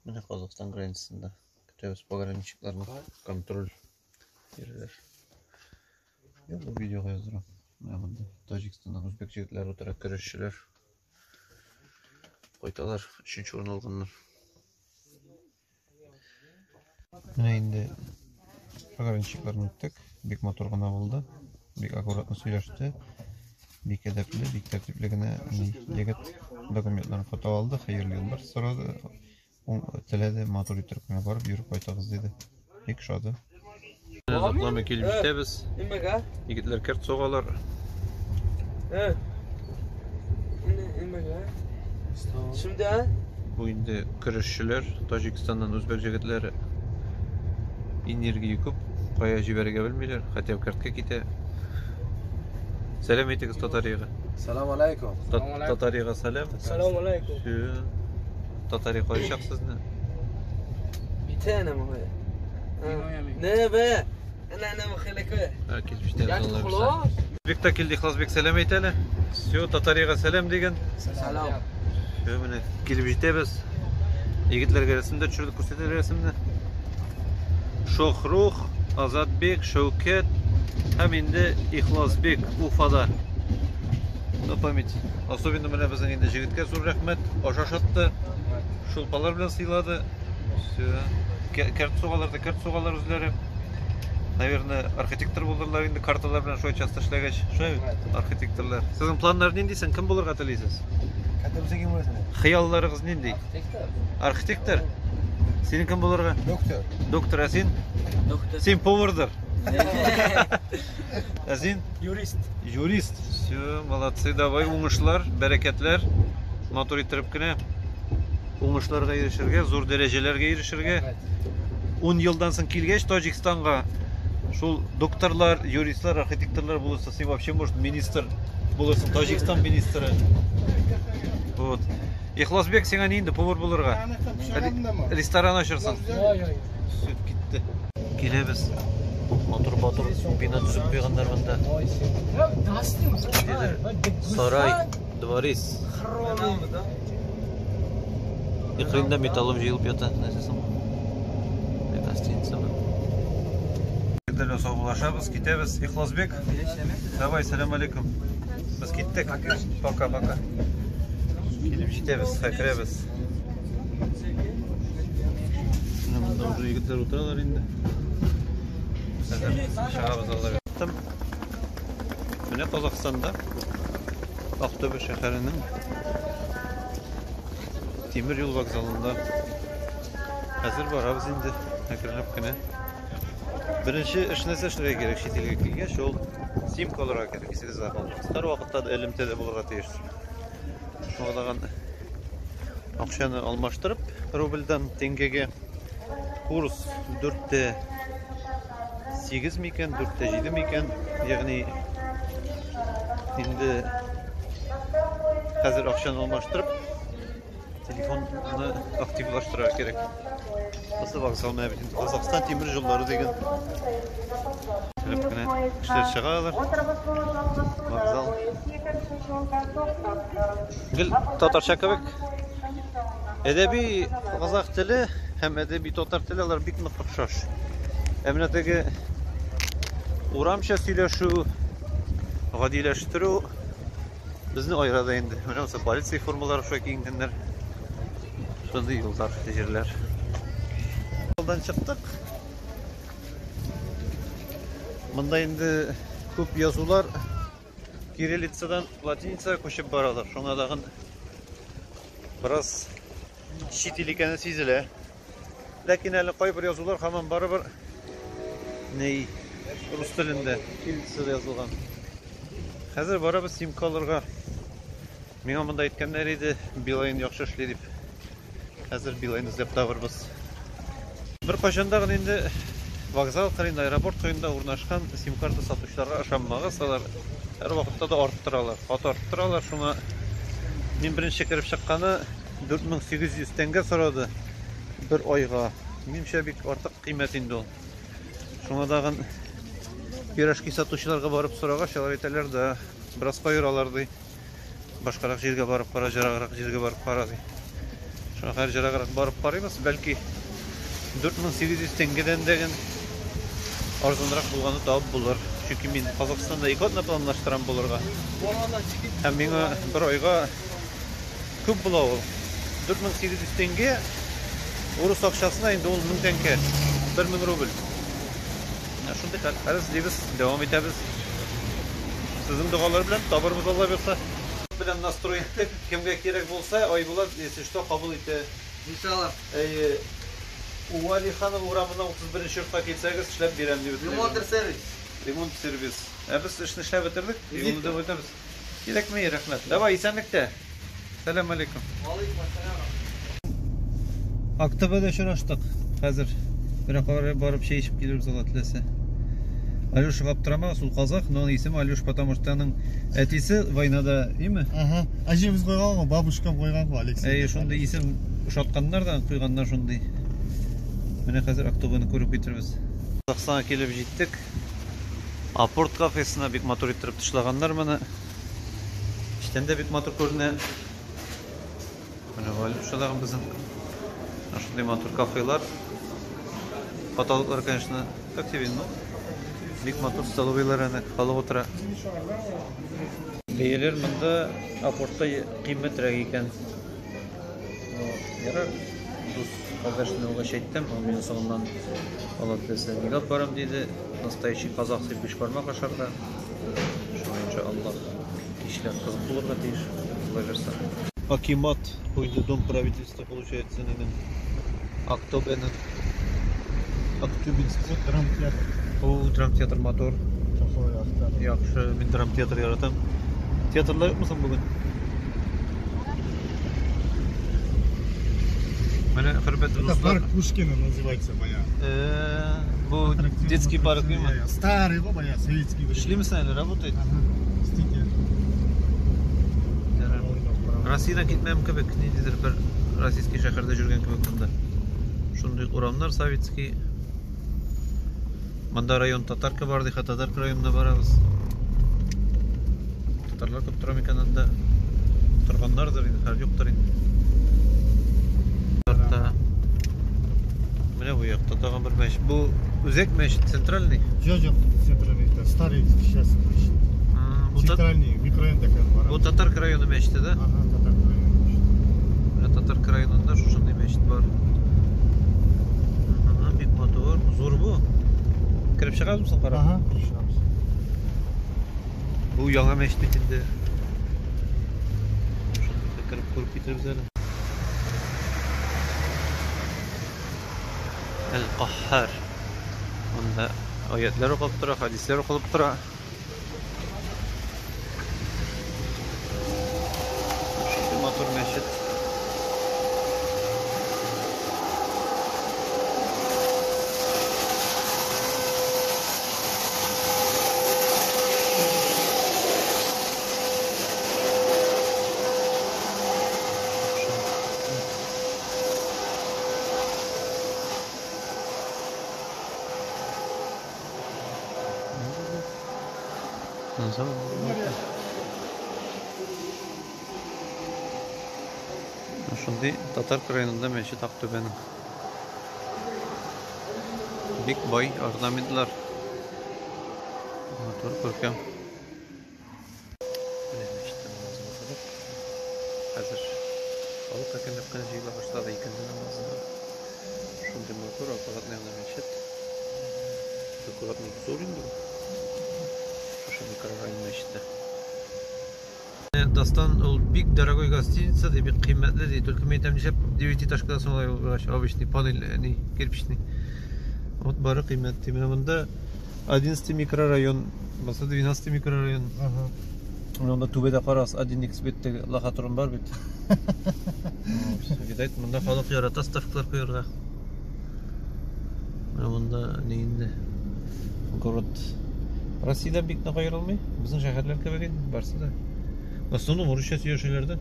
Mine Қазақстан границасында күтеміз пограничникларны контроль берілер. Бұл видеоға жаздырам. Мында Тажикстаннан өзбек жігітлері отыра күресшілер. Қойталар, 3-ші орын алғанlar. Міне енді пограничникларны өттік. Бек мотор ғана болды. Бек аккуратно сөйлешті. Бек әдәплі, бек тәртіплігіне егіт документларын фото алды. Хайырлы yıllar сұрады. Тіледі мотор үтіркіне барып, үйіріп қайтағыз деді. Бек шады. Зақлама келіп жетеміз. Егітлер кәрт соғалар. Бұл енді күресшілер, Тажикстаннан өзбек жігітлері энергия көп, қая жіберге білмейлер, қатеп кәртке кете. Сәлем етіңіз Татариға. Салам алейкум. Татариға сәлем. Салам алейкум. Татари қойшақсызны? Битәне мұғай. Не бе? Әне мұхилек бе? Келпіштен зонлар. Бекта келді Ихласбек сәлем айтәлі. Татариға сәлем деген. Салам. Міне келіп жетеміз. Егітлерге рәсімді түшірді, көрсетер рәсімді. Шохрух, Азатбек, Шаукет, һәм енді Ихласбек Уфада. На память. Особенно міне біздің енді жігітке зор рәхмет. Ашашатты. Шулпалар білен сыйлады. Кәрт соғалар өзлері. Наверное, архитектор болдырлар енді карталар білен шой часто шләгәч. Шой архитекторлар. Сіздің планлар нендейсің? Кім болырға тілейсіз? Хиялларыңыз нендей? Архитектор? Сенің кім болырға? Доктор. Доктор, а сен? Доктор. Сен повардар. А сен? Юрист. Юрист. Все, молодцы, давай, уңышлар, бәрекетлер. Мотор иттеріп кіне. Уңышларға ерішірге, зор дәрежелерге ерішірге. 10 жылдан соң келгеш Тажикстанға шул докторлар, юристлар, архитекторлар болырса, сен вообще может министр болырсың, Тажикстан министрі. Вот. Ихласбек, сен енді повар болырға? Ресторан ашырсың? Сөт кетті. Келеміз. Мотор-батыр бина түзіп қойғандар мұнда. Сарай, дворец. Иқрында металлым жиылып ята. Нәсесің? Гостиница ма? Дәл осы бұлашабыз, кетеміз. Ихласбек, давай, сәлем алейкум. Біз кеттік. Пока-пока. Келіп жетеміз, қайқыреміз. Мұнда уже егіттер отыралар енді. Шығабыз алар. Міне Қазақстанда Ақтөбе шәһәрінің темір жол вокзалында қазір барабыз енді әкірініп кіне. Бірінші ішінесі шынға керек шетелге келген, шол симкаларға керек, есіңізді ақылдыңыз. Әр уақытта да әлімтеді бұлға тейіш. Шоғалаған ақшаны алмаштырып, рубльдан теңгеге курс 4-те 8 мекен, 4-те 7 мекен, яғни енді қазір ақшаны алмаштырып, телефонны активлаштыра керек. Осы вокзал мәбетін Қазақстан темір жолдары деген кіріп кіне күштер шығалар. Вокзал. Гіл, татарша көбек. Әдәби қазақ тілі һәм әдәби татар тілі алар бик нык охшаш. Әмінәтігі урамша сөйләшү, гадиләштерү безне айрада енді. Менә осы полиция формалары шулай киенгәннәр. Шундый юллар, җирләр. Yoldan çıktık. Bunda енді көп yazılar kirillitsadan latinsa'ya koşup baralar. Şuna dağın biraz şitil ekeni sezilе. Lakin әлі кайбер yazılar hemen barabir ney rus tilinde kirillitsada yazılgan. Hozir barabir simkalarga menga bunda aytganlar edi, Beeline yaxshi ishlaydi deb. Hozir Beeline izlab табырбыз. Bir qachondagı endi vokzal qilindi, aeroport qo'yinda o'rnashgan sim karta sotuvchilarga ishonmaga salar har vaqtda da ortib turalar, ortib turalar. Shunga men birinchi kirib chiqqani 4800 tenge so'radi bir oyga. Menimcha bek ortiq qiymat endi u. Shunga dag'in pirojki sotuvchilarga borib so'ragach, ular aytadilar da biroz qo'yiralar dey. Boshqaroq yerga borib qara, jaraqroq yerga borib qara dey. Şu her jere barıp barayız. Belki 4800 tengeden деген arzonraq bulğanı tap bulur. Çünkü men Қазақстанда икотна planlaştıran bulurga. Hem meni bir ayga köp bula ol. 4800 tenge Urus akçasına indi ol 1000 tenge. 1000 rubl. Şunday qarız deymiz, devam etamiz. Sizin dualar bilan tabarımız Allah bersa. Bilen nastroyettik. Kimge gerek bolsa Aybulat что kabul etti. İnşallah. Uvali Hanım uğramından 31. yurtqa kelseniz işlep berem deb o'tdim. Remont servis. Remont servis. Biz ishni ishlab bitirdik. Yo'lda o'tamiz. Kerakmi, rahmat. Davay, esenlikda. Assalomu alaykum. Alaykum assalom. Aktabada uchrashdik. Hozir bir borib şey içip geliyoruz Allah tilese. Алёша Габдрама, Сул Казах, но он есім Алёш, потому что оның әтесі войнада, деймі? Ага. Әжеміз қойған ғой, бабушкам қойған ғой, Алексей. Шондай есім ұшатқандар да, құйғандар шондай. Міне қазір Актобаны көріп кетірбіз. Қазақстанға келіп жеттік. Апорт кафесіне бек мотор еттіріп тұшлағандар мені. Іштен де бек мотор көріне. Міне ғалып ұшалаған біздің. Шондай мотор кафелар. Потолоклар, конечно, как тебе, ну? Бик мотор столовыйлар аны халық отыра. Бейлер мында апортта кыйммәтрәк икән. Ярар, дус казашны уга шәйттем, мен соңыннан алып десе, нигә барам диде. Настоящий казахский бешбармак ашарда. Шуңча Аллах кишләр кызык булырга тиеш. Булырса. Акимат, койды дом правительства получается, Актобеның Актюбинский драмтеатр. Bu dramteatr motor. Yaxşı, men dramteatr yaratam. Teatrlar yok musun bugün? Mana hurmatli Это do'stlar. парк Пушкина называется, моя. Bu детский парк değil mi? Старый, моя, советский. İşlemisin hala, работает. Стикер. Rossiyadan gitmem kebek, nedir bir rossiyskiy shaharda yurgan kebek bunda. Shunday uramlar sovetskiy. Manda rayon Tatarka bardik, Tatarka rayonuna barabız. Tatarlar köp turam ekan anda. Turganlardır, har yo'qdir endi. Mana bu yoqda tag'in bir masjid. Bu O'zak masjid, sentralniy. Yo'q, центральный, это старый, сейчас masjid. Bu Центральный, микрорайон такой var. Bu Tatarka rayonu masjidi da. Aha, Tatarka rayonu. Mana Tatarka rayonunda shunday masjid bor. Bek motor, zo'r bu. Kirib chiqamiz mısın qarab? Aha, çıkıyoruz. Bu yana masjid içinde. Shunday kirib ko'rib ketamiz hali. El-Qahhar. Bunda oyatlar o'qilib turadi, hadislar o'qilib turadi. Shunday motor masjid. Shunday Tatarka rayonunda masjid Aqto'baning. Bek boy ornamentlar. Motor ko'rkam. Hozir xalq akanib qana jiyla boshladi ikkinchi namozini. Shunday motor oqibatli masjid. Аккуратно зоринду. Что микрорайон masjidi. Достан ол бик дорогой гостиница, да бик кыйммәтле ди. Только мен там нишеп 9-этажкадан соң обычный панель, кирпичный. Вот бары кыйммәтле. Менә монда 11 микрорайон, баса 12 микрорайон. Ага. Монда түбәдә карас 1x беттәге лохотрон бар бит. Видать, монда халык ярата ставкалар куярга. Менә монда не инде? Город Россияда бик нагайрылмый. Безнең шәһәрләр кебек барсы да. В основном Rusya сөйләшәләрдә.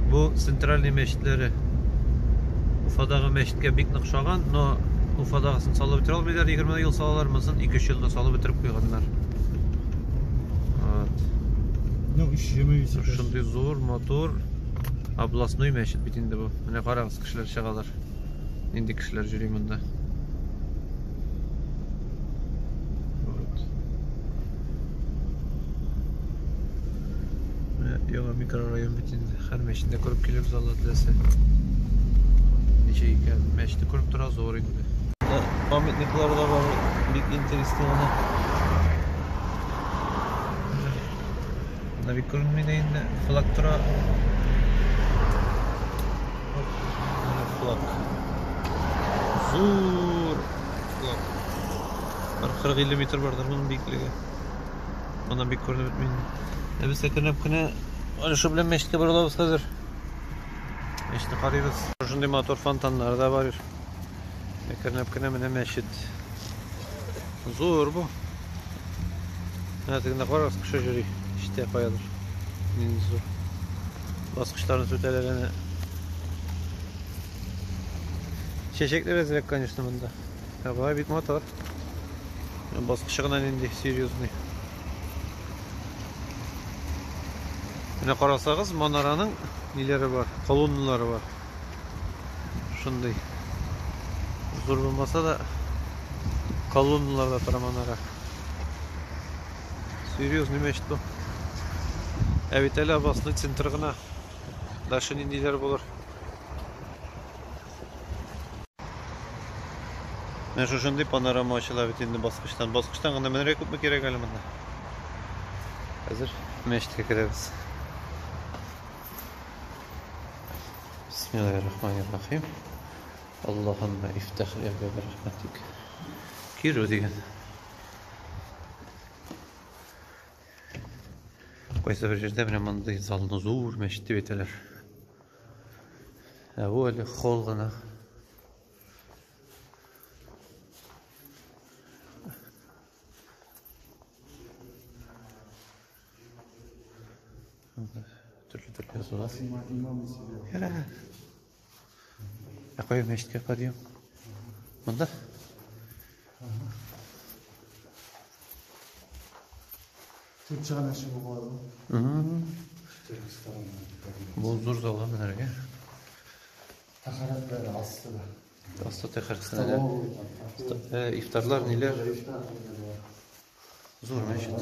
Бу центральный мәчетләре. Уфадагы мәчеткә бик нык но Уфадагысын салып бетерә алмыйлар. 20 ел салалар мысын, 2-3 елда салып бетереп куйганнар. Вот. Ну, ишемәй. Шундый зур мотор. Областной мәчет бит инде бу. Менә карагыз, кешеләр чыгалар. Инде кешеләр йөри монда. Яңа микрорайон бит инде. Һәр мәчеттә күреп килеп Алла теләсә. Ничә икән? Мәчетне күреп тора зур инде. Памятниклар да бар, бик интересный гына. Бик күренмәй инде флаг тора. Флаг. Зур флаг. 40-50 метр бардыр моның биеклеге. Моннан бик күренеп бетмәй. Без әкренләп кенә аны белән мәчеткә барабыз хәзер. Мәчетне карыйбыз. Шундый мотор фонтаннары да бар. Әкренләп кенә менә мәчет. Зур бу. Әтегендә карагыз, кеше йөри. İşte каядыр. Инде зур. Баскычларны сүтәләр әнә. Чәчәкле безрәк, конечно, монда. Бай бик мотор. Баскычы гына инде серьезный. Менә карасагыз, манараның ниләре бар, колонналары бар. Шундый. Зур булмаса да колонналарда тора манара. Серьезный мәчет бу. Ә бит әле областной центр гына. Дашы ниндиләр булыр. Менә шушындый панорама ачыла бит инде баскычтан. Баскычтан гына менәргә күпме кирәк әле монда. Хәзер мәчеткә керәбез. Бисмиллаһир-рахманир-рахим. Аллаһумма ифтах ли абваба рахматик. Киру дигән. Кайсы бер җирдә менә мондый залны зур мәчет дип әйтәләр. Ә бу әле хол гына. Төрле язулар. Ә кая мәчеткә кадыйм? Монда? Тут чана чыгып бар. Бу зур залга менәргә. Тахаратлар астыда. Аста тәхәрсенә. Ифтарлар ниләр? Зур мәчет.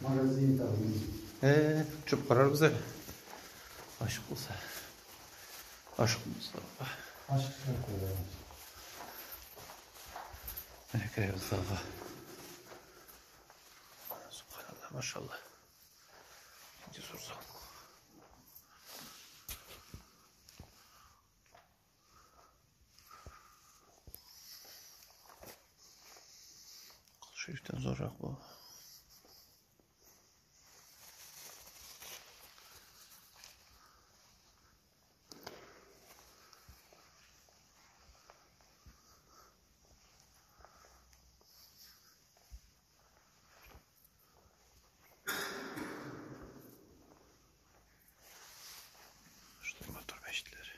Магазин тагы. Чөп карарбыз әле. Ашык булса. Ашык булса. Ашык куя. Менә керәбез залга. Субханаллах, машалла. Инде зур зал. Шрифтен зорак бу. Şunlar motor meşitleri.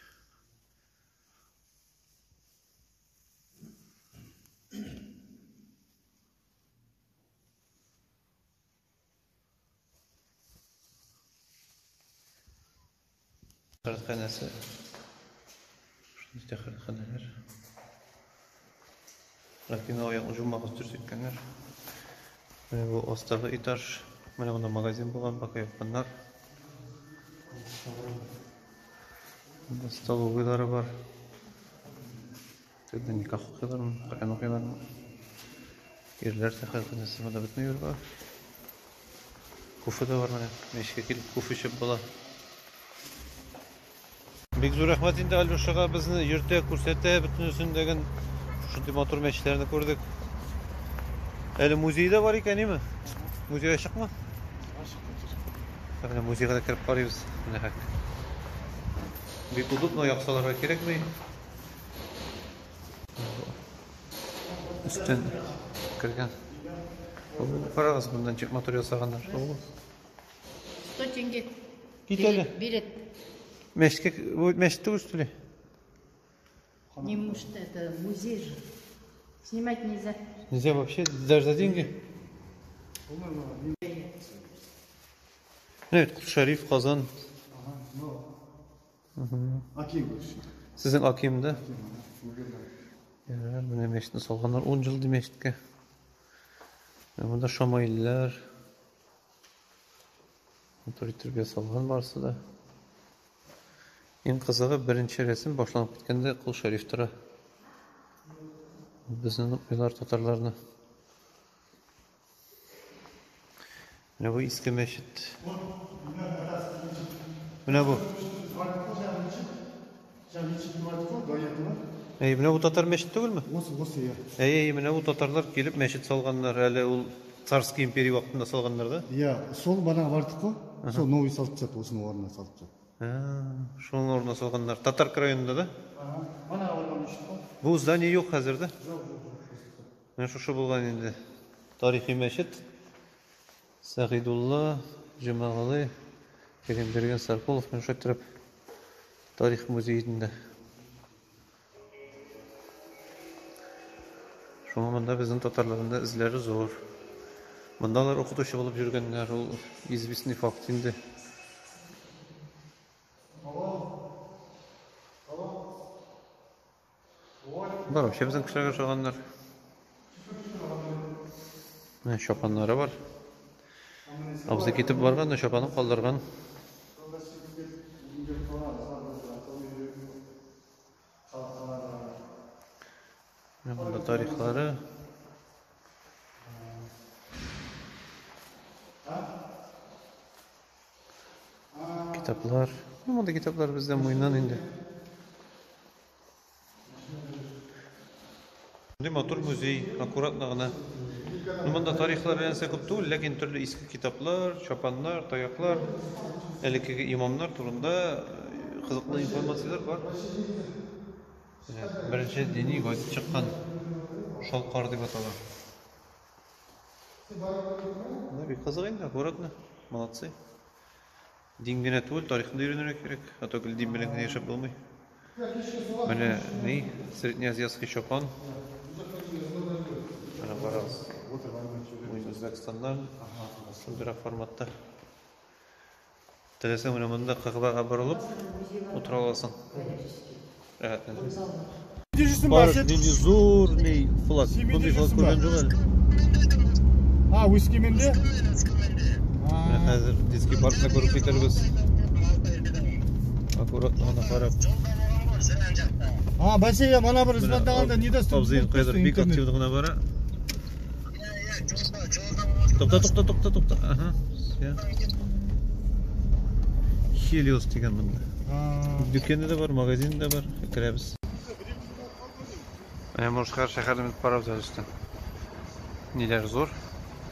Kıraatxanası. Şunday kıraatxanalar. Rakina oyaq ucumaqız türsütkenler. Mana bu ostagı etaj. Mana bunda magazin bo'lgan, baka yapqanlar. Bunda stoloviylari var. Tedde nikah okuyorlar, Kur'an okuyorlar. Yerler kıraatxanası bunda bitmiyor var. Kufa da var mana. Meşke kelib kufa içip bola. Bek zor rahmat indi Alyosha'ga bizni yurtda ko'rsatdi, butunsin degan shunday motor mashinalarni ko'rdik. Hali muzeyda bor ekanmi? Muzey ochiqmi? Mana muzeyga kirib qaraymiz. Mana haq. Bek udobno yoqsalar kerakmi? Üstten kirgan. Qarag'iz bundan motor yasaganlar. 100 тенге. Ketadi. Билет. Мәчетте үстілі. Не может, это музей же. Снимать нельзя. Нельзя вообще, даже за деньги. Evet, Şerif Kazan. Аким көрші. Sizin Akim'de. Bu ne meşitini salganlar 10 yıldı meşitke. Burada Şamayliler. Otoriterge salgan varsa da. En kızığı birinci resim başlanıp gitkende Kul Şerif'tire. Bizden uylar Tatarlarını. Ne bu eski meşit. Bu ne bu? Mine bu Tatar meşit değil mi? Осы ya. Mine bu Tatarlar gelip meşit salganlar. Hele ul Царский империя vaktinde salganlar da. Иә, сол бана бардық қой. Сол новый салып жатыр, осының орнына салып жатыр. Şunun oruna salganlar. Tatar rayonunda da. Бана барған үшін қой. Bu zdание yok hazırda. Ben şu bulgan indi. Tarihi meşit. Sağidullah, Cemali, Kerimbergen Sarkolov ben şu taraf Tarih Müzeyinde. Şu anda bizim Tatarlarında izleri zor. Bundalar okutuşu olup yürgenler, o izbisini faktinde. Var, bizim kuşlara şoğanlar. Şopanları var. Abzı ketip bargan da şopanı kaldırgan. Bunda tarihleri. Kitaplar. Bunda kitaplar bizden boyundan indi. Motor müzeyi, akkuratlıqına. Bunda tarihler ense köp değil, lakin türlü eski kitaplar, çapanlar, tayaklar, eleki imamlar turunda kızıklı informasiyalar var. Birinci dini gayet çıkan şalqar deb atalar. Bir kızık indi, akkuratlı. Молодцы. Din gene tuğul, tarihinde öğrenmek gerek. Hatta gül din bilen yaşap olmay. Bana ne? Srednye Aziyatski şapan. Bana baraz. Özbekistan'dan şunlara formatta. Telesen oynamında kakıba haber olup otura alasın. Rahatlanın. Barış dili zor ne flak. Bunday flak koygan жоқ әлі. Өскеменде? Hazır diski parkına korup bitiririz. Akkurat ona qarab. Бәсе, мана бір звондағанда не дастың? Абзайын қайдар бек активдігіне бара. Тоқта. Aha. Helios деген бұнда. Дүкені де бар, магазин де бар. Кіребіз. Міне Мұршқар шәһәрден барабыз әлістен. Нелер зор,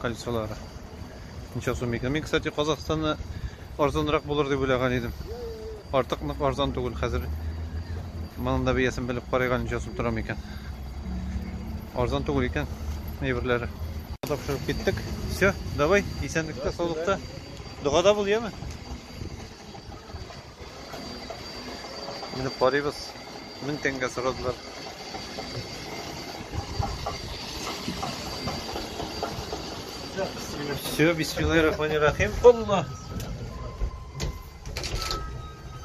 колесолары. Ничего сум екен. Мен, кстати, Қазақстанда арзанырақ болар деп ойлаған едім. Артық арзан түгіл қазір. Манында бейесін біліп қарайған ничего сум тұрам екен. Арзан түгіл екен. Небірлері. Тапшырып кеттік. Все, давай, есендікті, саулықта. Дұғада бұл, ема? Мініп барайбыз. 1000 теңге сұрадылар. Все, бисмиллахиррахманиррахим. Аллах!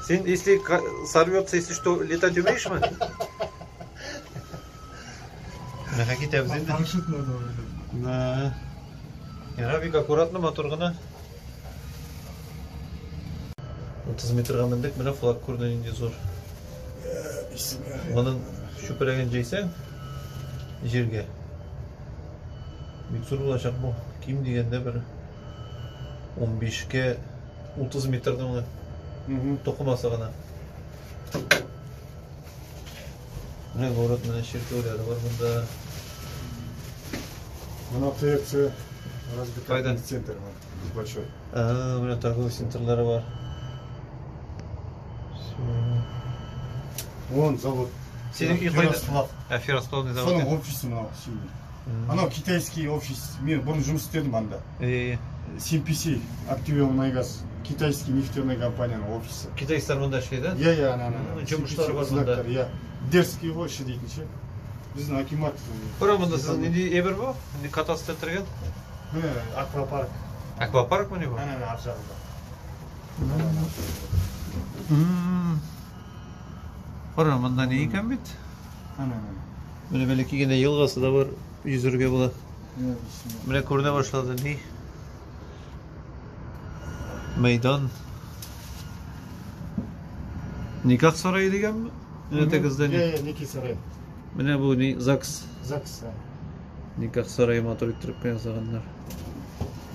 Sen, если сорвется, если что, летать умеешь, мы? На какие-то взяли? Парашют надо. Да. Рабик аккуратно моторгана. 30 метрге міндік, мына флаг көрген инде зор. Оның шөпіреген жайсаң жерге. Бик зор болашақ бұл. Ким дегенде бір 15-ке 30 метрдің тоқымасы ғана. Мына город, мына шеркеулері бар бұнда. Мына ТФЦ Қайда? развлекательный центр бар, большой. Мына торговый центрлері бар. Вон завод. Сенің үй қайда? Ферросплав. Ферросплавный завод. Соның офисі мынау сүймей. Анау китайский офис. Мен бұрын жұмыс істедім анда. CNPC, Активион газ, китайский нефтяной компанияның офисі. Китайстар мұнда ішеді? Иә, ана. Жұмыстар бар мұнда. Иә. Дерзкий ғой іші дейтін ше. Біздің акимат. Бұра мұнда сіз ненде ебір бұл? Катасы тәттірген? Аквапарк. Аквапарк мұне бұл? Ана ар жағында. Koramandan iyi iken bit. Ana. Böyle belki yine yılgası da var. Yüzürge bula. Ya bismillah. Böyle kuruna başladı ne? Meydan. Nikah sarayı degen mi? Ne de kızda Ya ne? ya Niki Saray. Mene bu ni Zaks. Zaksa. Nikah sarayı motor ittirip koyasağanlar.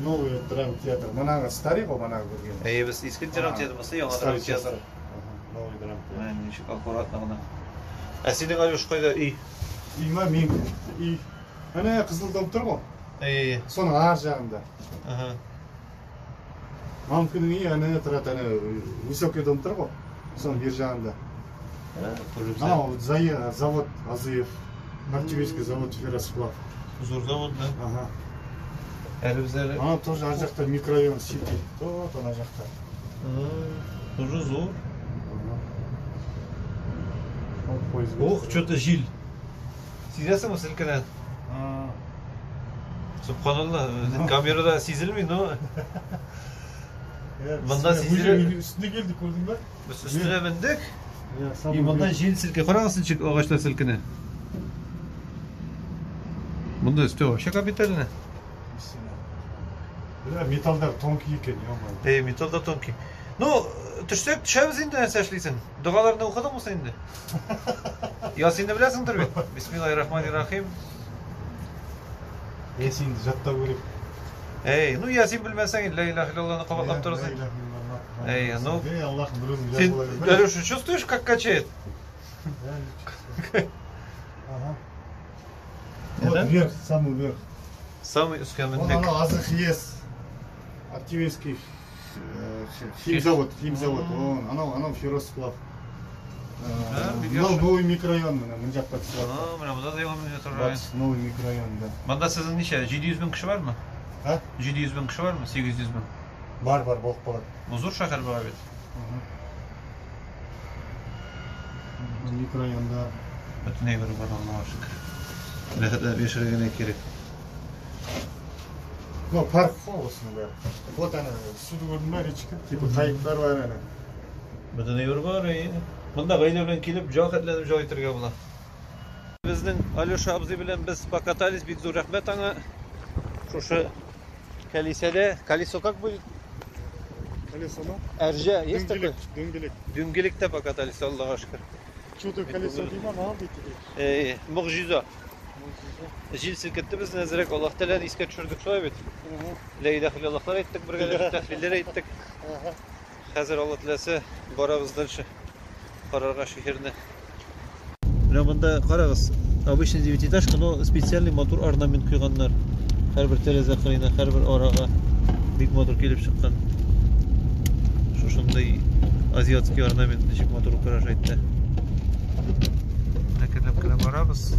Новый драм театр. Манага старый го манага көрген. Biz eski dram tiyatırması yok. Старый Adam tiyatır. театр. Новый драм театр. Yani şu akkuratla bana. Senin alıyoruz koyda iyi. Има мен. И ана қызыл дом тұр ғой. İyi. Соның ар жағында. Aha. Мамканың үйі ана тұрады ана высокий дом тұр ғой. Соның бер жағында. Анау завод Азыев. Артемийский завод Ферросплав. Zor zamanında. Ага. Elimizde. Ана тоже ар жақта микрорайон Сити. Вот ана жақта. Тоже zor. Вот поезд. Oh, что-то жил. Sizesi mi silkinen? Subhanallah. Kamerada sizilmiyor no? Bundan sizlere... Üstüne geldik gördün mü? Biz üstüne bindik. Ya Bundan jil silke. Karağısın çık ağaçlar silkine. Bunda üstü o. Şaka biteline. Ya metallar tonki eкен, ya. Metalda tonki. No, düşsek düşeriz indi seçliysen. Dualarını okudun mu sen de? Yasin'i bilesin tabii. Bismillahirrahmanirrahim. Есенді жаттау керек. Ну Yasin bilmezsen La ilahe illallah'ını kapatıp durursun. Ну, Аллахтың бір өзін Sen жазып алайын. Алеша, чувствуешь, как качает? Ага. Вот вверх, самый вверх. Самый Вон üskündeki. анау Азық ес. Артемийский химзавод. Вон, анау Ферросплав. Новый микрорайон мына жақта түсіп. Mına burada da devam ediyor. Батыс новый микрорайон, да. Bunda sizin neçe? 700 bin kişi var mı? Ha? 700 bin kişi var mı? 800 bin. Бар, болып қалады. Bu zor şehir bu abi. Микрорайонда. Bütün evleri var Allah'a aşkına. Ne kadar bir şey gene gerek. Ну, парк қой осының бәрі. Вот ана суды көрдің ба, речка? Типа қайықтар бар ана. Bütün evleri var ya. Bunda gayle bilen kelip jok etlenip jok etirge bula. Bizning Alyoша abzi bilen biz bakataliz bik zor rahmet ana. Şu kalisede, kaliso как будет? Колесо ма? Erce, есть такой? Дөңгелек. Düngülükte bakataliz Allah'a aşkına. Что-то колесо дей ма, маған дейді. Muğjizo. Jil silketti biz nezirek Allah Teala'nın iske düşürdük şöyle bit. La ilahe illallah'lar ettik, bir tahlillere ettik. Hazır Allah Teala'sı barabızdan şu Kararga şehirine. Bunda karağız. Обычный девятиэтажка, но специальный мотор орнамент кuyганlar. Her bir tereзе kırıyına, her bir orağa big motor kelip çıkkan. Şunday aziyatski ornament nişik motoru kıraş aytdı. Nekirlep barabız.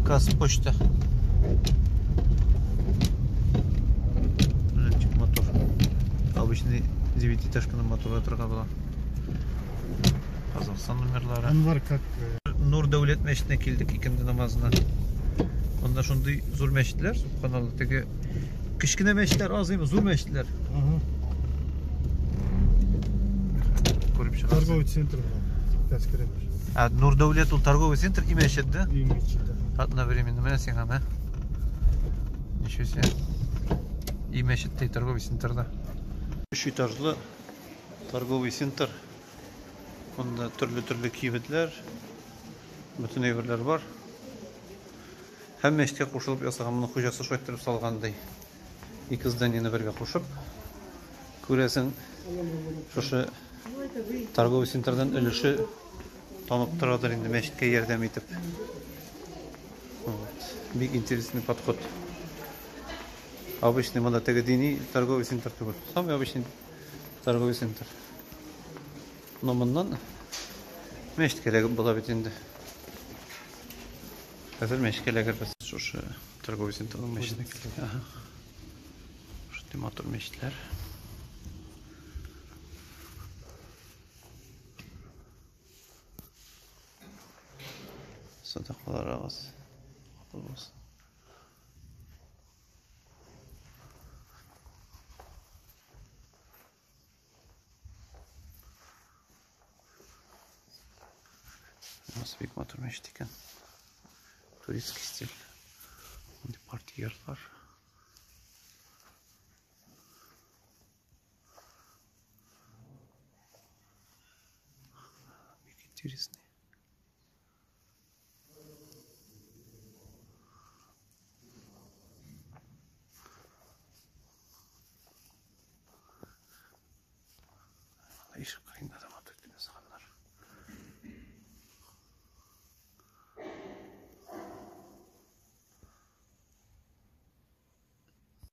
Казпочта. Мотор. Обычный девятиэтажканың моторы тұрға была. Қазақстан номерлары. Анвар как... Нур Дәулет мәчетіне келдік икенді намазына. Онда шундай зур мәчетлер, субханалла. Теге кішкене мәчетлер аз емес, зур мәчетлер. Көріп шығасыз. Торговый центр. Нур Дәулет ол торговый центр и мәчет, да? И мечет, да. Одновременно, мен сен ана. Ничего себе. И мәчет и торговый центрда. 3 этажлы торговый центр. Онда түрлі киімдер, bütün evler бар. Һәм мәчеткә кушылып ясаган моны хуҗасы шайтырып салгандай. Ике зданиене бергә кушып, күрәсең, шушы торговый центрдан өлеше танып торадыр инде мәчеткә ярдәм итеп. Бик интересный подход. Обычный монда теге дини торговый центр түгел. Самый обычный торговый центр. Но моннан мәчет кереге була бит инде. Хәзер мәчет кереге без шушы торговый центрның мәчетенә килдек. Шундый матур мәчетләр. Садақаларыгыз кабул булсын. Nasıl büyük motor meşit ekan. Turistik stil. Şimdi parti yerler. Интересный. İş kayında da matematik insanlar.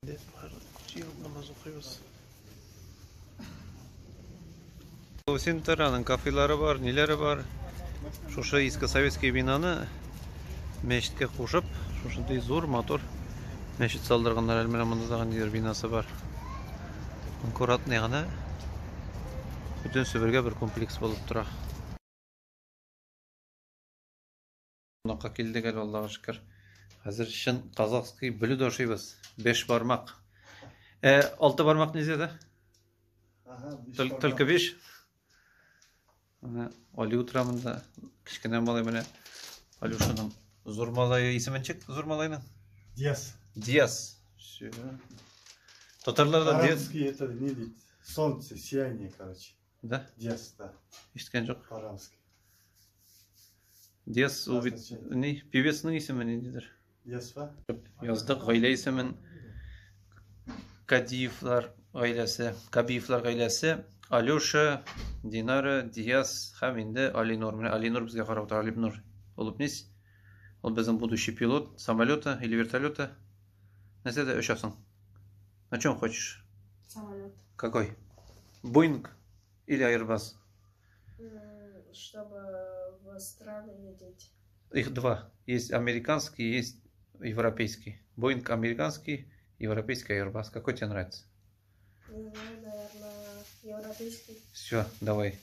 Dep var. Cihaz namaz okuyoruz. Sen taranın kafeleri var, neleri var. Şoша eski советский binаны meşitке qo'shib, şoşunday zo'r motor meşit saldırganlar elmene dağın diyor binası var. Konkuratny gana bütün Sibirge bir kompleks bolup tura. Bunaqa keldik el Allahu şükür. Hazır işin kazakskiy bilib doşuybiz. 5 barmak. 6 barmak nezede? Только 5. Ali Utram'ın kişkenen balayı bana Aluşa'nın Zurmalay'ı ismini çık Zurmalay'ın. Диас. Diaz. Tatarlar da Diaz. По-арабски это не вид. Солнце, сияние, короче. Da. Диас, да. İştken çok. По-арабски. Diaz o bir ne? Pivesinin ismi nedir? Диас var. Yazdık aile ismin Kadiyevlar ailesi, Kabiyevlar ailesi. Alyoша, Dinara, Diaz, Хаминде, Алинур. Алинур bizga qarab o'tar. Alинур olup nis? Он bizim будущий пилот самолета или вертолета. Назад ушасың. На чем хочешь? Самолет. Какой? Боинг или Airbus? Чтобы в Австралию лететь. Их два. Есть американский, есть европейский. Боинг американский, европейский Airbus. Какой тебе нравится? Не знаю, наверное, европейский. Все, давай.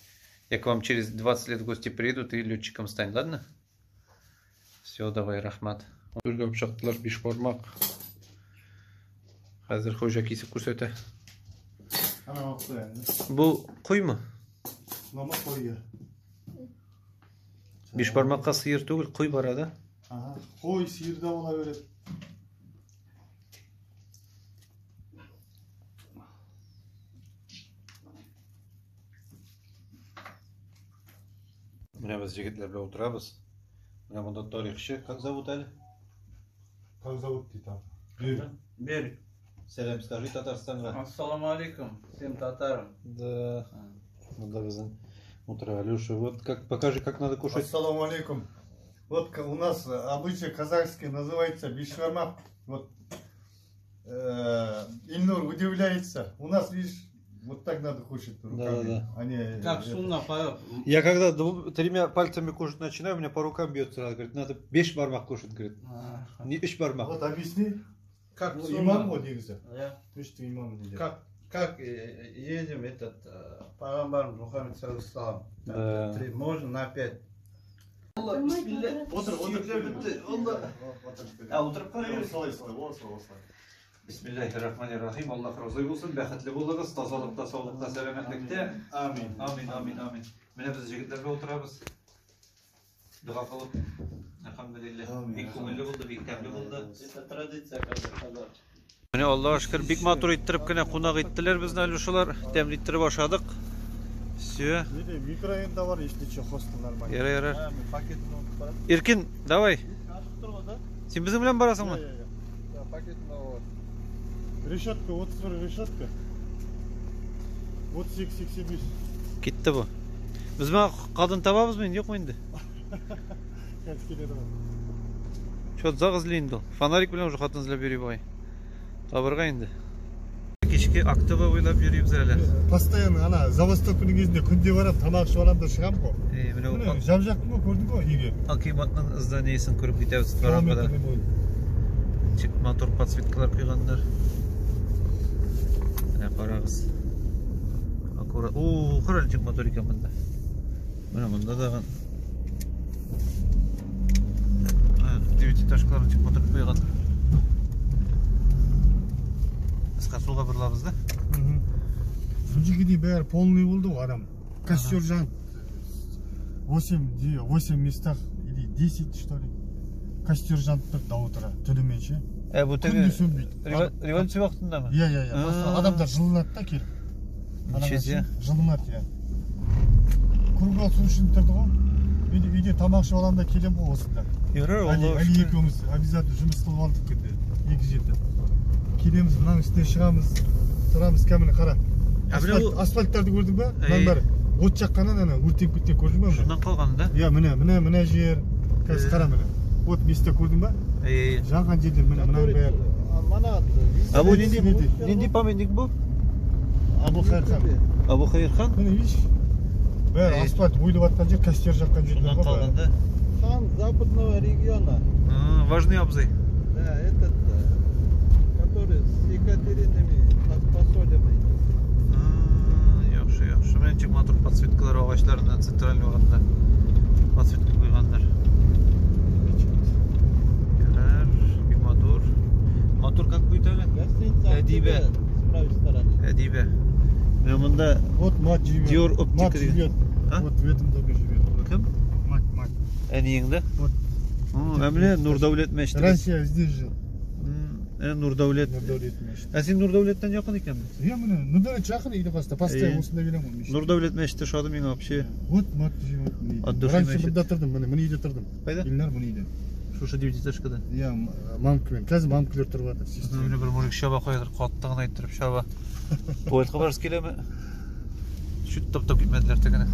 Я к вам через 20 лет в гости приеду, ты летчиком стань, ладно? Все, давай, рахмат. Үргәп чыктылар 5 бармак. Хәзер хуҗа кисеп күрсәтә. Ана вакыты енді. Бу куймы? Мама қойы. 5 бармакка сыйыр түгел, куй бара да. Ага. Қой сиырда бола береді. Менә без җегетләр белән утырабыз. Менә монда тарихчы, как зовут әле? Как зовут ты там? Бер. Берик. Сәлам скажи Татарстанга. Ассаламу алейкум, всем татарам. Да. Монда безнең утра Алёша. Вот как покажи, как надо кушать. Ассаламу алейкум. Вот у нас обычай казахский называется бишвармак. Вот Ильнур удивляется. У нас, видишь, вот так надо кушать руками. Да. Они, Как сунна поет. Я когда тремя пальцами кушать начинаю, у меня по рукам бьет сразу. Говорит, надо 5 бармак кушать, говорит. Не 3 бармак. Вот объясни. Как Ну, сунна? имам вот негізі. Я. Ты что имам не Как едем этот Пайғамбар Мухаммед саллаллаху Да. алейхи можно на 5. Bismillahirrahmanirrahim. Allah razı olsun. Bəxtli boluruz. Tazalıqda, sağlıqda, selametlikdə. Amin. Amin, amin, amin. Менә biz җегетләргә oturabız. Дуга кылып. Elhamdülillah. Бик күңелле булды, бик тәмле булды. Это традиция казахстанда. Менә Аллаһка шөкер бик матур иттереп кенә кунак иттеләр безне Алюшалар. Тәмле иттереп ашадык. Все. Микрорайонда бар, если что, хостел нормально. Яра. Иркин, давай. Сен безнең белән барасыңмы? Решетка, вот решетка. Вот 85. Китте бу. Без менә кадын табабызмы инде, юкмы инде? Как келеді ғой. Чот загызлы инде. Фонарик белән уже хатын эзләп йөри бай. Табырга инде. Кичке Актова уйлап йөрибез әле. Постоянно ана забастовканың кезінде күнде барам, тамақ ішіп аламын да шығамын ғой. Менә Міне жап-жақын ғой, көрдің ғой үйге. Акиматтың зданиесен күреп китәбез барамда. Чик мотор подсветкалар куйганнар. Менә карагыз. Аккурат. О, каралчык мотор икән монда. Менә монда да 9-этажкалар чик мотор куйган. Суға бұрылабыз да? Сүнжеге дейін бәрі полный болды ғой адам. Костер жанып. 8 местах или 10 что ли. Костер жанып тұр да утра түнімен ше. Bu Күнде сөнбейді. Революция вақытында ма? Иә. Адамдар жылынады да келіп. Ничего. Жылынады, иә. Кругал су үшін тұрды ғой. Үйде тамақ ішіп аламын да келем ғой осында. Әлі екеуміз обязательно жұмыс қылып алдық күнде. 2 жерде. Келеміз, мынаның үстіне шығамыз. Тұрамыз, кәміне қара. Асфальттарды көрдің ба? Мынаның бәрі от жаққаннан ана өртеніп кеткен көрдің ба? Шundan қалған да? Иә, міне жер. Қазір қара міне. От месте көрдің ба? Жанған жерден мынаның бәрі. Bu nindi pamятник bu? Abu Hayr Khan? Міне еш. Бәрі асфальт ойылып атқан жер, костер жаққан жерден Шundan қалған да? Хан западного региона. Важный абзый. Да, этот, который с Екатеринами посоленный. Yaxşı. Мен чек мотор подсветкалар ағачларына центральный орында подсветка қойғандар. Бик мотор. Мотор как будет әлі? Гостиница Әдибе. с правой стороны. Әдибе. Мында Вот мать живет. Dior оптика. Мать живет. Вот в этом доме живет. Кім? Мать. Әнейіңді? Вот. Әміле Нұрдәулет мәшті. Раньше я здесь жил. Нұрдәулет. мәшті. Сен Нұрдәулеттен жақын екенбіз? Я міне, Нұрдәулет жақын үйде баста. Постоянно осында келем ғой. Нұрдәулет мәшті шады мен вообще. Вот мать живет. Раньше бұнда тұрдым, міне үйде тұрдым. Қайда? Илнар бұны үйде. Шушы девятиэтажкада. Я мамкамен. Қазір мамкалар тұрып жатыр. Міне бір мұрик шаба қойдыр, қаттығын айттырып шаба. Туалетқа барыс келемі? Шүт топтап кетмеділер тегіне.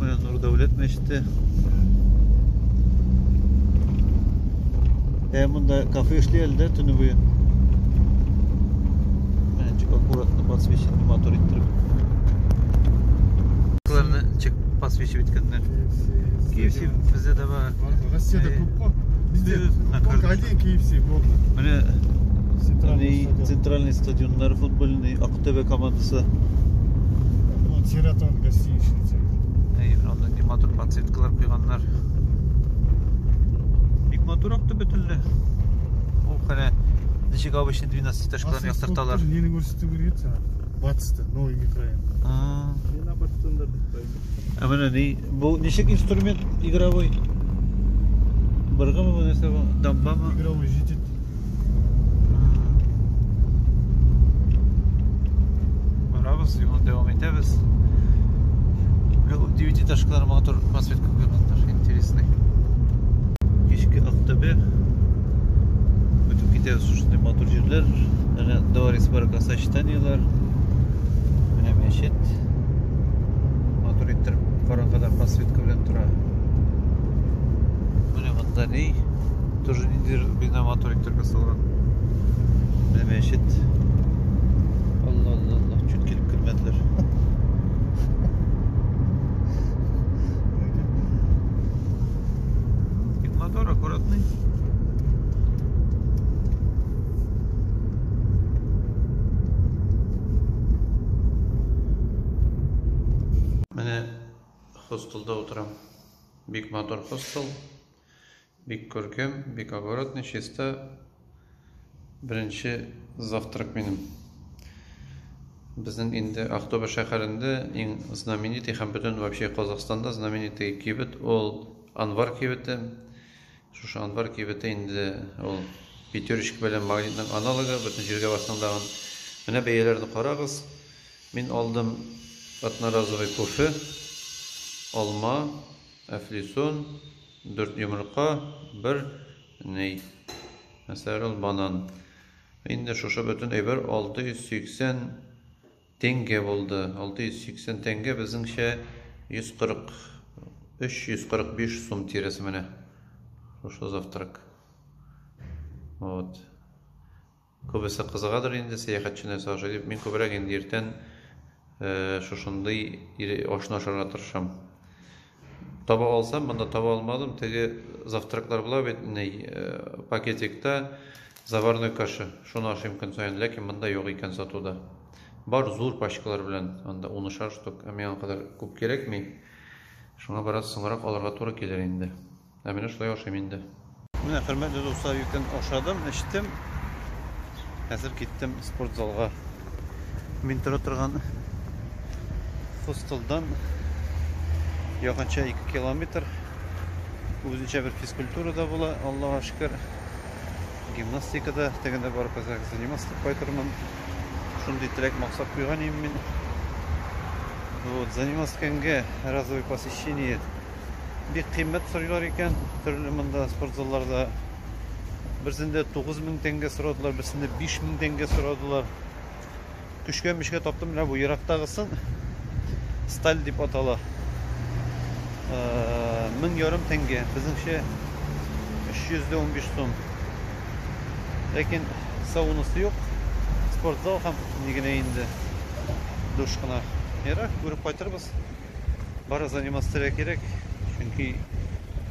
Міне Нұрдәулет мәшті. Мұнда кафе ішлейді да түні бойы. Чек аккуратно подсвеченный мотор иттіріп. Кыларны чек подсвечив еткендер. KFC бізде де бар. Россияда көп қой. Бізде один KFC болды. Міне центральный стадиондар футбольный Ақтөбе командасы. Вот Сератон гостиничный. Онда не мотор подсветкалар қойғандар. Бик мотор Ақтөбе түлі. Ол қане нешек обычный 12-этажкаларын яқтырталар. Нені көрсету керек еді саған? Батысты, новый микрорайон. Мен абаттандар дейді. Міне не, бұл нешек инструмент игровой? Бірға ма бұл несі бұл? Дамба ма? Игровой жетеді. Барабыз, оны девам етеміз. 9-этажкалар мотор подсветка қойғандар, интересный. Кешкі Ақтөбе. Өтіп кетеміз ұшындай мотор жерлер. Два республика сочетаниялар. Міне мәшет. Мотор еттіріп, қараңғада подсветка білен тұра. Міне мұнда не? Тоже нендер бина мотор еттіргі салған. Міне мәшет. Алла, чүт келіп кірмәділер. Мотор аккуратный. Міне хостелда отырам. Бик мотор хостел. Бик көркем, бик аккуратный, чисто. Бірінші завтрак менің. Біздің енді Ақтөбе шәһәрінде ең знаменитый һәм бүтін вообще Қазақстанда знаменитый кибет ол Анвар кибеті. Шушы Анвар кибеті енді ол пятерочка белән магнитның аналогы, бүтін жерге басындаған. Менә бәяләрне қарағыз. Мен алдым одноразовый кофе, алма, әфлисон, 4 йомырқа, 1 ней. Мәсәлән, банан. Енді шушы бүтін әйбер 680 теңге болды. 680 теңге біздіңше 143-145 сум тиресі мене. Шушы завтрак. Вот. Көбісі қызығадыр енді саяхатшыны сағышы деп. Мен көбірек енді ертен шушындай ашын-ашарға тырышам. Таба алсам, мұнда таба алмадым. Теге завтраклар бұла бет, пакетикта заварной каша. Шуны ашым күн сайын, ләкин мұнда жоқ екен сатуда. Бар зур пачкалар білән, анда 10 штук, әмеген қадар көп керек ми. Шуңа бараз сыңырақ аларға туры келер енді. Әмені шулай ашым енді. Міне, хөрмәтле достар, ертең ашадым, іштім. Әзір кеттім спортзалға. Мен тұра тұрған хостелдан Yakınca 2 kilometr. Өзінше bir физкультура да була, Аллаға шүкір. Гимнастикада тегенде барып заниматься кайтырмын. Шундай тілек мақсат қойған едім мен. Вот, заниматься кәнге разовый посещение. Бек қиммет сұрайлар екен, түрлі мында спортзалларда. Бірсінде 9000 теңге сұрадылар, бірсінде 5000 теңге сұрадылар. Күшкен бішке таптым, бұл Ирактағысын сталь деп атала. 1500 теңге, біздіңше 315 сом. Ләкин саунасы жоқ, спортзал һәм негіне енді душ қына. Ерак, көріп қайтырбыз. Бара заниматься керек, чөнки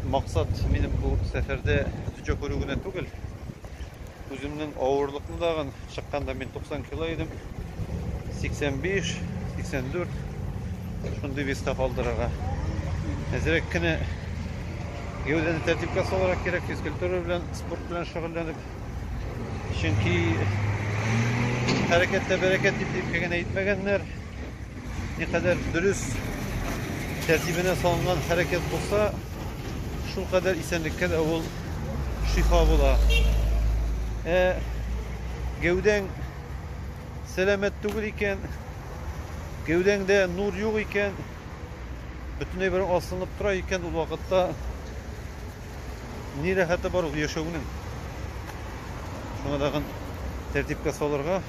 мақсат менің бұл сәфәрде түзі көрігіне түгіл. Өзімнің ауырлықны дағын шыққанда мен 90 кило едім. 85, 84 шундай веста қалдыраға. Әзірек кіні геудені тәртіпке саларақ керек, физкультура білен, спорт білен шұғылленіп. Чөнки әрекетте бәрекет деп кеген әйтмәгәннәр. Не қадар дұрыс тәртібіне салынған әрекет болса, шул қадар исәнлікке де ол шифа бола. Геуден сәлемет түгіл екен, геудеңде нұр жоқ екен, бүтіней бір асылынып тұра екен, ол вақытта не рәхәті бар ол ешеуінің. Шоңадағын тәртіпке салырға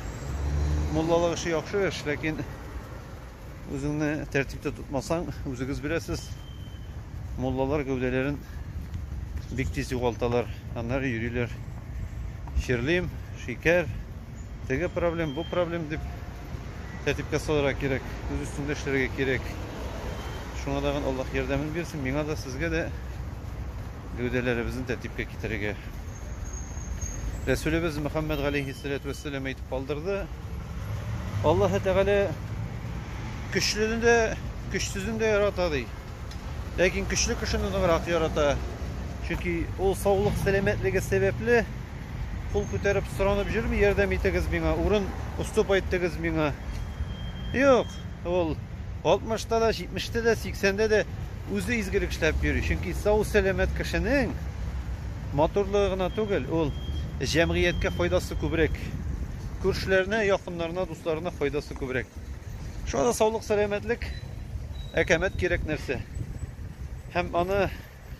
моллалық іші яқшы еш, ләкин өзіңні тәртіпте тұтмасаң, өзіңіз білесіз, моллалар гәүделерін бик тез юғалталар, аннар үйрилер. Шерлим, шикер, теге проблем, бұл проблем деп тәртіпке салырға керек, өз үстінде ішлерге керек. Шоңадағын Аллах ярдәмін берсін, меңа да сізге де гәүделеріміздің тәртіпке кетерге. Рәсулебіз Мұхаммед алейхиссалату вассалам айтып қалдырды. Аллахы тағала күшлінің де, күшсізін де яратады. Ләкин күшлі кішінің ғырақ ярата. Чөнки ол саулық сәлеметлігі себеплі қол көтеріп сұранып жүрмі, ярдәм етегіз меңа, урын ұстып айттыңыз меңа. Жоқ, ол 60-та да, 70-те де, 80-де де өзі изгілік ішләп йөрі. Чөнки сау сәлемет кішінің моторлығына түгел, ол жәмғиятке файдасы көбірек. Көршілеріне, яқынларына, достарына файдасы көбірек. Шода саулық сәлеметлік әкәмет керек нәрсе. Һәм аны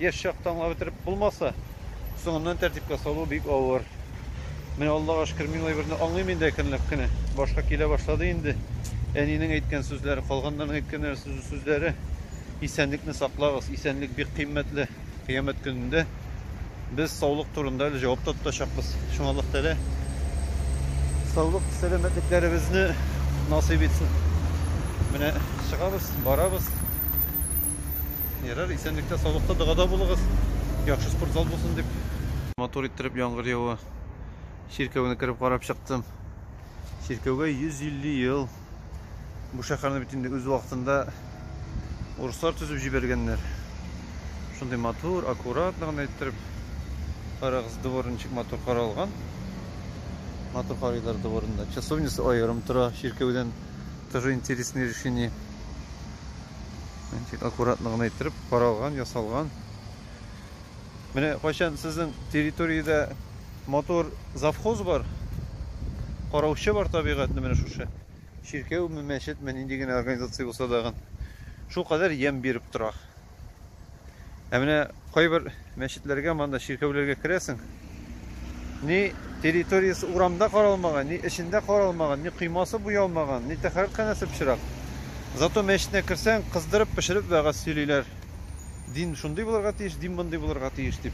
еш шақтан бітіріп болмаса, соңынан тәртіпке салу бик ауыр. Мен Аллаға шүкір мен айбірні аңлаймын да көнләп кіне. Башқа келе башлады енді. Әнинең әйткән сүзләре, қалғандардың әйткән сүзләре. Исәнлекне сақлағыз. Исәнлек бик кыйммәтле. Қиямет көнендә біз саулық турында әлі жауап тоташақпыз. Шуңа Аллаһ Тәгалә саулық сәламәтлекләребезне насип етсін. Менә шығабыз, барабыз. Ярар, исәнлектә, саулыкта дұғада булыгыз. Яхшы спортзал булсын дип. Мотор иттереп яңгыр ява. Ширкәүне кіріп қарап шықтым. Ширкәүгә 150 ел. Бу шәһәрне бит инде үз вакытында урыслар төзеп җибәргәннәр. Шундый мотор, аккуратно гына иттереп карагыз, дворничек мотор каралган. Мотор карыйлар дворында. Часовница аерым тора. Ширкәүдән тоже интересное решение. Аккуратно гына иттереп каралган, ясалган. Менә кайчан сезнең территорияда мотор завхоз бар, караучы бар табигатьне менә шушы. Ширкәү, мәчет, мен индеген организация булса дагы шул кадәр ям биреп тора. Менә кайбер мәчетләргә, мында ширкәүләргә керәсең. Ни территориясы урамда каралмаган, ни эчендә каралмаган, ни кыймасы буялмаган, ни тәхәркәнәсе пешерак. Зато мәчетне керсәң, кыздырып пешереп вәгазь сөйлиләр. Дин шундый булырга тиеш, дин мондый булырга тиеш дип.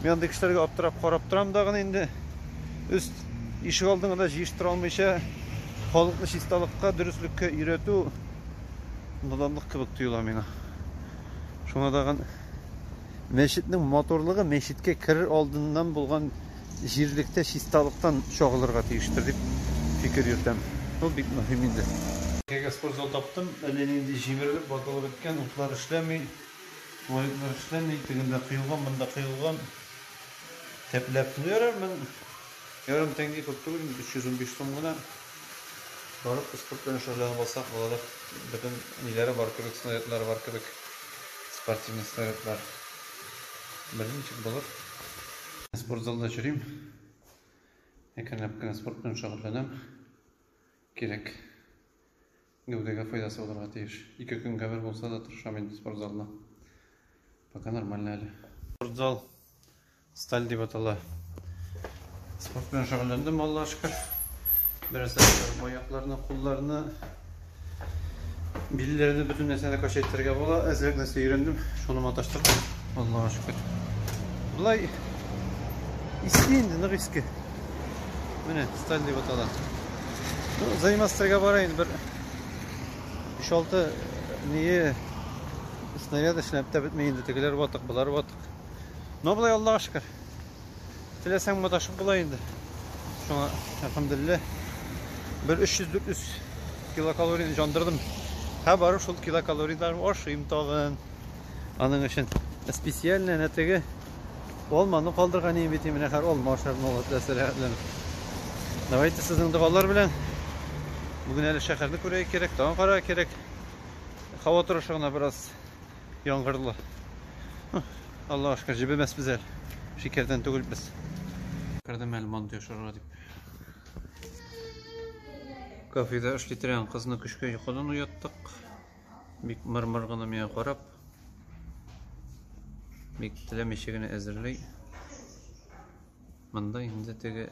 Мен андый кешеләргә аптырап карап торам дагы инде. Үз ишек алдыңда җыештыра алмыйча, халыкны чисталыкка, дөреслеккә өйрәтү наданлык кебек тоела миңа. Шуңа дагы мәчетнең моторлыгы мәчеткә керер алдыннан булган җирлектә чисталыктан чагылырга тиештер дип фикер йөртәм. Ул бик мөһим инде. Кәгә спортзал таптым, әле инде җимерелеп, батылып беткән, утлар эшләми, туалетлар эшләми, тегендә кыйлган, монда кыйлган. Тәпләп ярар, мен ярым тәңге күп түгел, 315 сум гына. Барып спорт белән шөгыльләнеп алсак, булыр. Бөтен ниләре бар кебек, снарядлары бар кебек. Спортивный снарядlar бірінші болып. Спортзалда жүрейм. Екенлеп спортпен шағылданам. Керек. Гәүдәгә файдасы булырга тиеш. 2 көнгә бер булса да тырышам инде спортзалда. Пока нормально әле. Спортзал сталь дип атала. Спортпен шөгыльләндем, Аллаһка шөкер. Бераз аякларны, кулларны, билләрне бөтен нәрсәне качайтырга була. Әзрәк нәрсә өйрәндем. Шуны маташтык. Аллаһка шөкер. Булай иске инде, нык иске. Менә сталь дип атала. Займастырга барайын бер 5-6 ние снаряд эшләп тә бетмәй инде. Тегеләр ватык, булар ватык. Но булай Аллаһка шөкер. Теләсәң маташып була инде. Шуңа әлхәмдүлилләh бер 300-400 килокалорияны жандырдым. Һә барып шул килокалорияларны ашыйм тагын. Аның өчен специально нәтеге алманы калдырган идем бит менә һәр алма ашарны алып. Давайте сезнең дуалар белән бүген әле шәһәрне күрәйек кирәк, тагын карарга кирәк. Һава торышы гына бераз яңгырлы. Аллаһка шөкер, җибемәс без әле. Шикәрдән түгел без. Кырдым әле манты яшарга дип. Кафеда эшләтергән кызны көчкә йокыдан уяттык. Бик мырмыр гына миңа карап. Бик теләмичә генә әзерләй. Монда инде теге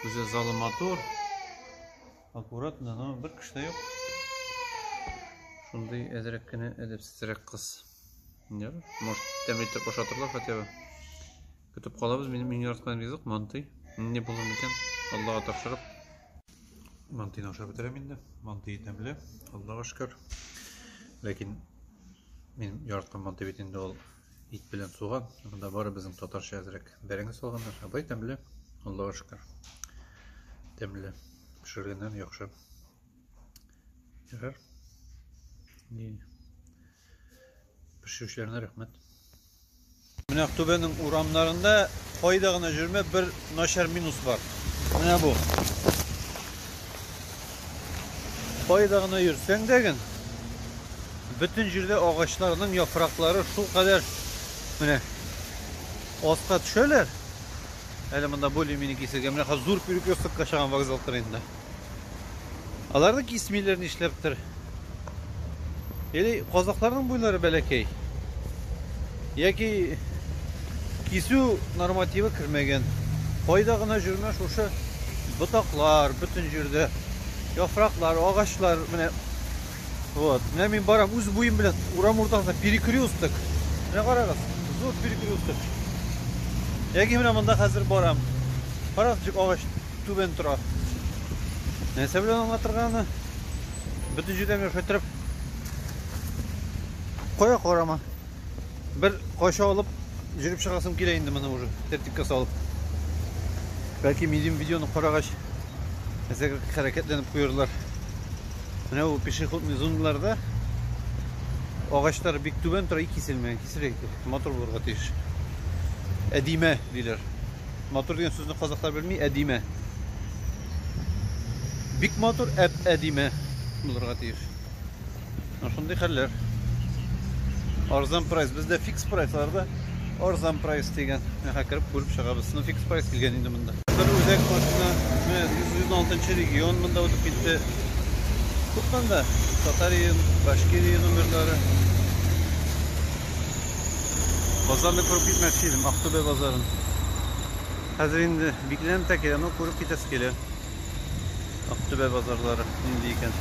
үзе залы матур. Аккуратно, но бер кеше юк. Шундый әзрәк кенә әдәпсезрәк кыз. Нәр? Может, тәмлетеп ашатырлар хотя бы. Көтеп калабыз, минем яраткан ризык манты. Не булыр микән? Аллаһка тапшырып. Мантыйны ашап бетерәм инде. Манты тәмле, Аллаһка шөкер. Ләкин минем яраткан манты бит инде ул ит белән суган. Монда бары безнең татарча әзрәк бәрәңге салганнар. Абай тәмле, Аллаһка шөкер. Тәмле. Пешергәннән яхшы. Ярар. Пешүчләренә рәхмәт. Менә Актүбәнең урамнарында кайда гына жүрмә бер начар минус бар. Менә бу. Кайда гына йөрсәң дәген бөтен җирдә агачларның яфраклары шул кадәр менә аска төшәләр. Әле монда более-менее кисергә менә хәзер зур перекресток кашаган вокзал кырында. Аларны кисмиләр нишләптер? Или казакларның буйлары бәләкәй. Яки кисү нормативы кирмәгән. Кайда гына жүрмә шушы ботаклар бөтен җирдә, яфраклар, агачлар менә. Вот, менә мин барам үз буем белән урам уртасында перекресток. Менә карагыз, зур перекресток. Яки менә монда хәзер барам. Каракчык агач түбән тора. Нәрсә белән аңлатырганы? Бөтен җирдә менә шәтрәп кая карама. Бер каша алып жүрүп чыгасым килә инде моны уже тәртипкә салып. Бәлки минем видеоны карагач әзер хәрәкәтләнеп куярлар. Менә ул пешеходный зоналарда агачлар бик түбән тора, киселмәгән, киселгән. Мотор булырга тиеш. Әдимә диләр. Мотор дигән сүзне казаклар белми, әдимә. Бик мотор, әдимә булырга тиеш. Шундый хәлләр. Арзан прайс, бездә фикс прайсларда арзан прайс дигән. Хәкереп күреп чыгабыз. Ну фикс прайс килгән инде монда. Бер үзәк машина, менә 116-нчы регион монда үтеп китте. Күпкәндә Татария, Башкирия номерлары. Базарны күреп китмәкче идем, Актүбә базарын. Хәзер инде бикләнеп тә килә, но күреп китәс килә. Актүбә базарлары нинди икән.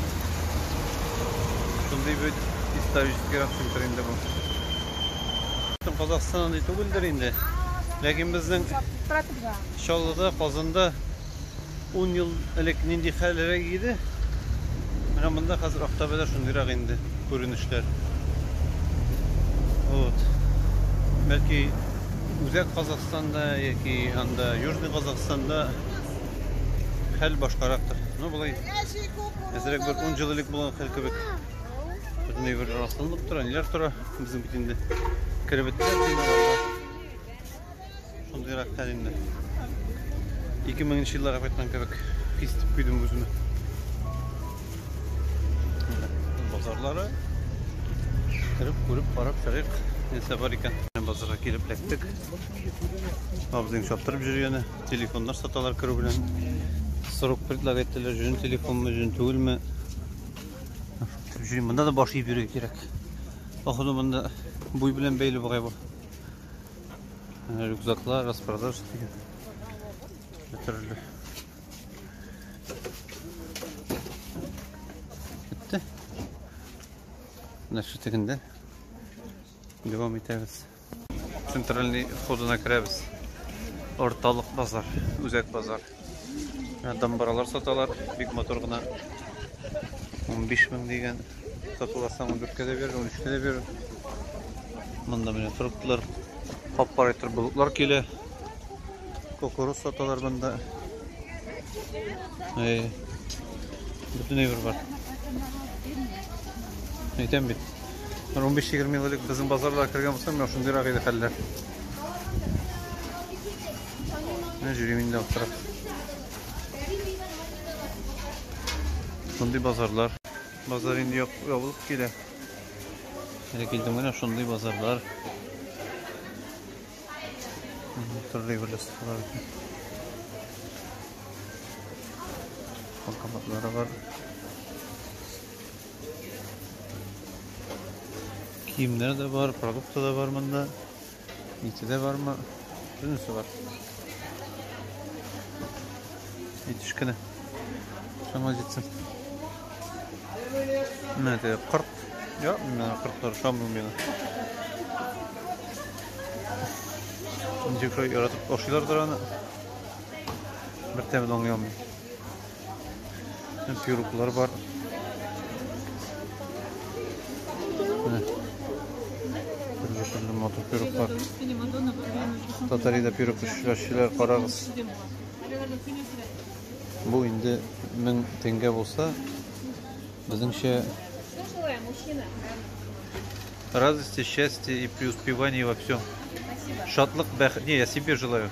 Шундый бит исторический рәхмәт инде бу. Казакстан түгелдер инде. Ләкин безнең Чаллыда, Казанда 10 ел элек нинди хәлләр иде. Менә монда хәзер Актүбәдә шундыйрак инде күренешләр. Вот. Бәлки үзәк Казакстанда яки анда Южный Казакстанда хәл башкарактыр. Ну булай. Әзрәк бер 10 ел элек булган хәл кебек. Бөтенләй бер раслык тора, ниләр тора безнең бит инде. Киребетләр диналар. Шундыйрак хәл инде. 2000-нче елларга кайткан кебек хистеп куйдым үземне. Базарлары Kirib, ko'rib, qarab chiqayıq. Neyse var ekan. Bazarga kelib lektik. Abzing çaptırıp жүргені. Telefonlar satalar kırı bilen. Soruk предлагать ettiler. Jün telefon mu, jün tügül mü? Жүрейін. Bunda da başlayıp yürüyor gerek. Bakın bunda buy bilen beyli bağay bu. Rükzaklar, распродаж деген. Götürüldü. Bitti. Şu tekinde devam ederiz. Центральный входына кіребіз. Орталық базар, өзек базар. Дамбаралар саталар, бик мотор гына 15 мың деген. Сатыласаң 14-ке де берер, 13-ке де берер. Мында менен тұрыптылар. Қап-қарайтыр бұлықлар келе. Кокороз саталар мында. Бүтін ебір бар. Айтам бит. 15-20 yıllık bizim pazarlara kırgan olsam ya şunları ağıydı haller. Ne jüriyim indi alt taraf. Şunday pazarlar. Pazar indi yok bulup gele. Hele geldim gene şunday pazarlar. Türlü böyle sıfalar. Kapakları var. Kiyimler de var, produkta da var bunda. İti de var mı? Ürünüsü var. Yetişkine. Şama gitsin. Ne de kırt. Ya bilmiyorum kırtları şu an bilmiyorum. İnce kroy yaratıp oşuyorlar anı. Bir temel anlayamam. Piyuruklar var. Motor pürük var. Tatarida pürük şişler kararız. Bu indi 1000 tenge olsa bizimше радости, счастья и преуспевания во всем. Шатлык, не, я себе желаю.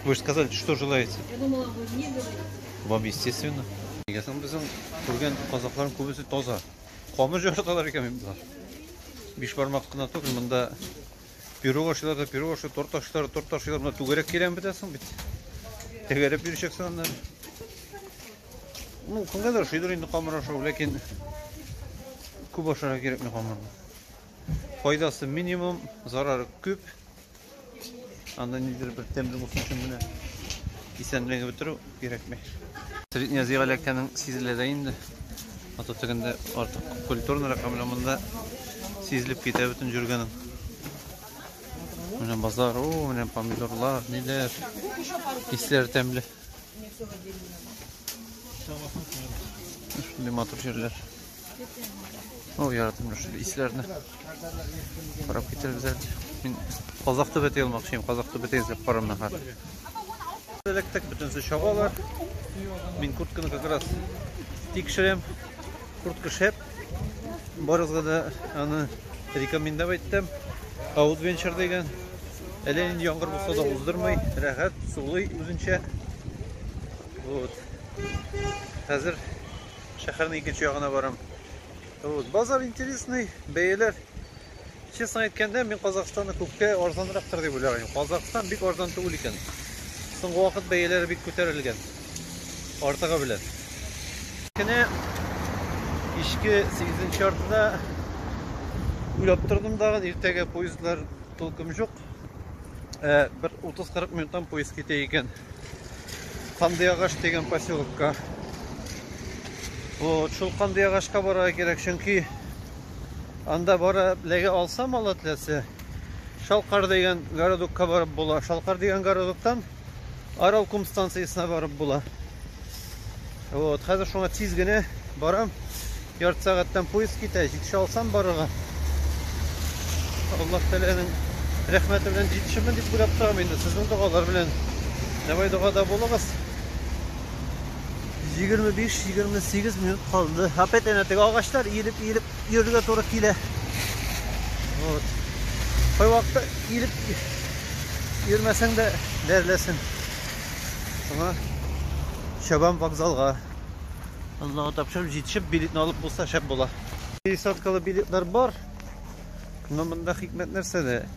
Вы же сказали, что желаете? Я думала, вы мне говорите. Вам естественно. Егесен bizim көрген қазақтардың көбісі таза. Қамы жорталар екен мен бұлар. Биш бармақ қына тұр, мұнда пирог ашыларда пирог ашылар, торт ашылар, мұнда түгерек келем бітесің бит. Тегереп берешексің андар. Ну, қыңғадар шүйдір енді қамыр ашу, лекен көп ашара керек ме қамырны. Пайдасы минимум, зарары көп. Анда недер бір темді болсын үшін мұны исәнлігі бітіру керек ме. Средний Азияға леккенің сезіледі енді. Ата тегінде артық культурны рақамламында сезіліп кете бүтін жүргенің. Мына базар, мына помидорлар, нелер. Ислер тәмлі. Шундай матур жерлер. Яратым шундай ислерні. Қарап кетер бізәл. Мен Қазақты бәте алмақшıyım. Қазақты бәте езіп қарамна қар. Электік бүтінсі шабалар. Мен куртканы как раз тикшірем. Куртка шеп. Барызға да аны рекомендовать еттім. Outventure деген. Әлі енді яңғыр болса да уздырмай, рәхәт, сулый өзінше. Қазір шәһәрнің екінші жағына барам. Базар интересный, бәйелер. Честно айтканда, мен Қазақстанды көпке арзанырақтыр деп ойлаймын. Қазақстан бик арзан түгел екен. Соңғы уақыт бәйелері бик көтерілген. Артыға білен. Кене ішкі 8-ші артыда үйлап тұрдым дағын, ертеге поездлар толкым жоқ. Bir 30-40 минуттан поезд кете екен. Қандыағаш деген поселокқа. Шул Қандыағашқа бара керек, чөнки анда бара ләге алсам ала тіләсе. Шалқар деген городокқа барып бола. Шалқар деген городоктан Аралкум станциясына барып бола. Қазір шоңа тез генә барам. Ярты сағаттан поезд кете, жетіші алсам барыға. Аллах Тәләнің рәхмәті белән жетішімін деп бұрап тұрам енді. Сіздің дұғалар білән нәбай дұғада болығыз. 25-28 минут қалды. Апет әнәтігі ағаштар еліп еріге торы келе. Қой уақытта еліп ермәсің де дәрләсін. Соңа Шабан вокзалға. Аллаға тапшырып жетішіп билетini алып болса шәп бола. Пересадкалы билетлер бар. Но мында хикмет нәрседе?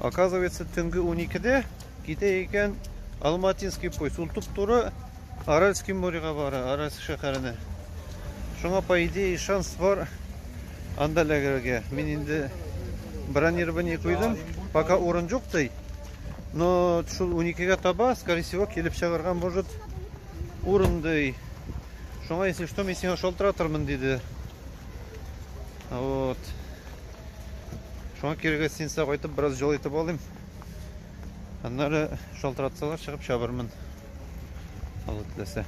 Оказывается, түнгі 12-де ките екен Алматинский поезд. Ул туп-туры Аральский морьга бара, Аральск шәһәренә. Шуңа по идее шанс бар андаларга. Мин инде бронирование куйдым, пока урын юк ди. Но шул 12-ге таба, скорее всего, килеп чыгарга может урын ди. Шуңа, если что, мен сиңа шалтыратырмын диде. Вот. Шуңа кире гостиница кайтып, бераз жол итеп алыйм. Аннары шалтыратсалар чыгып чабырмын. Алла теләсә.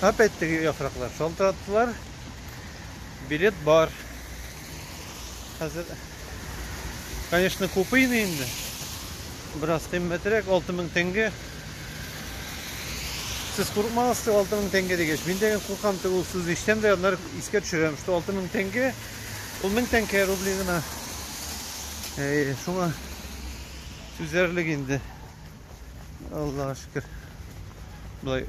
Опять-таки яфраклар шалтыраттылар. Билет бар. Хәзер, конечно, купейный инде. Бераз кыйммәтрәк, 6000 тәңгә. Siz kurmazsa 6000 tenge degеш. Мен деген куркам да ул сүз иштем да, алар искә төшерәм, что 6000 теңге, ул 1000 теңге рубли гына. Шуңа сүзәрлек инде. Аллаһка шөкер. Булай